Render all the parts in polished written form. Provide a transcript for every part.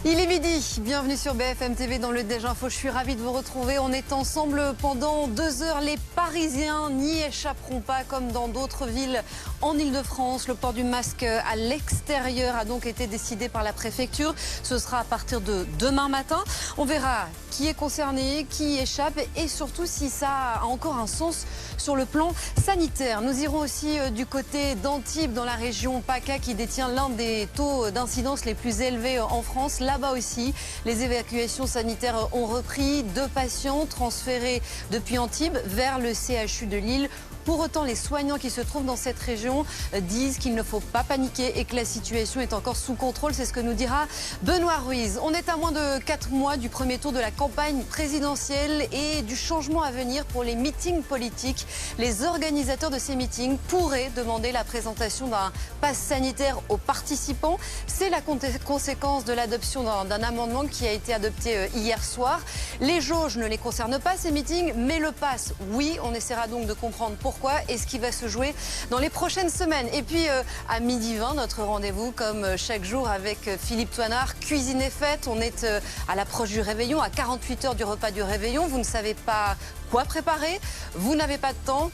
Il est midi, bienvenue sur BFM TV dans le Déj Info. Je suis ravie de vous retrouver. On est ensemble pendant 2 heures. Les Parisiens n'y échapperont pas comme dans d'autres villes en Ile-de-France. Le port du masque à l'extérieur a donc été décidé par la préfecture. Ce sera à partir de demain matin. On verra qui est concerné, qui y échappe et surtout si ça a encore un sens sur le plan sanitaire. Nous irons aussi du côté d'Antibes dans la région PACA qui détient l'un des taux d'incidence les plus élevés en France. Là-bas aussi, les évacuations sanitaires ont repris. 2 patients transférés depuis Antibes vers le CHU de Lille. Pour autant, les soignants qui se trouvent dans cette région disent qu'il ne faut pas paniquer et que la situation est encore sous contrôle. C'est ce que nous dira Benoît Ruiz. On est à moins de 4 mois du premier tour de la campagne présidentielle et du changement à venir pour les meetings politiques. Les organisateurs de ces meetings pourraient demander la présentation d'un pass sanitaire aux participants. C'est la conséquence de l'adoption d'un amendement qui a été adopté hier soir. Les jauges ne les concernent pas, ces meetings, mais le pass, oui. On essaiera donc de comprendre pourquoi et ce qui va se jouer dans les prochaines semaines. Et puis à 12h20, notre rendez-vous comme chaque jour avec Philippe Toinard, Cuisine et Fête. On est à l'approche du réveillon, à 48 heures du repas du réveillon. Vous ne savez pas quoi préparer, vous n'avez pas de temps.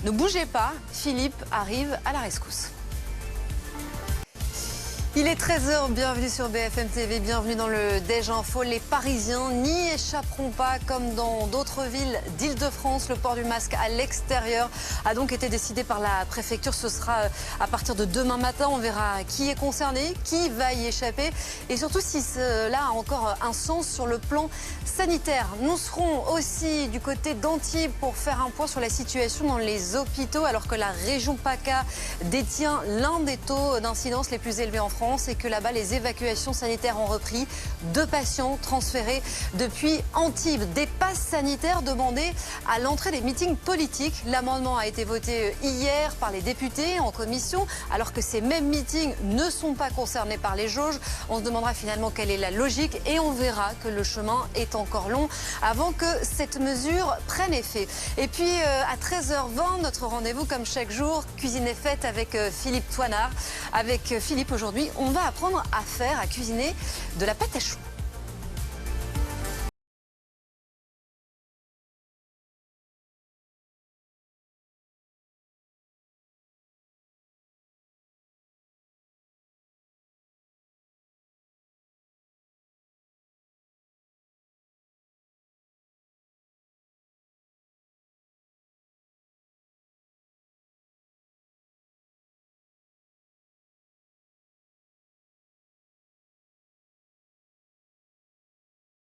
Ne bougez pas, Philippe arrive à la rescousse. Il est 13h, bienvenue sur BFM TV, bienvenue dans le Déj Info. Les Parisiens n'y échapperont pas comme dans d'autres villes d'Île-de-France. Le port du masque à l'extérieur a donc été décidé par la préfecture. Ce sera à partir de demain matin. On verra qui est concerné, qui va y échapper et surtout si cela a encore un sens sur le plan sanitaire. Nous serons aussi du côté d'Antibes pour faire un point sur la situation dans les hôpitaux alors que la région PACA détient l'un des taux d'incidence les plus élevés en France et que là-bas les évacuations sanitaires ont repris. 2 patients transférés depuis Antibes. Des passes sanitaires demandés à l'entrée des meetings politiques. L'amendement a été voté hier par les députés en commission alors que ces mêmes meetings ne sont pas concernés par les jauges. On se demandera finalement quelle est la logique et on verra que le chemin est encore long avant que cette mesure prenne effet. Et puis à 13h20, notre rendez-vous comme chaque jour, Cuisine et Fête avec Philippe Toinard. Avec Philippe aujourd'hui, on va apprendre à cuisiner de la pâte à choux.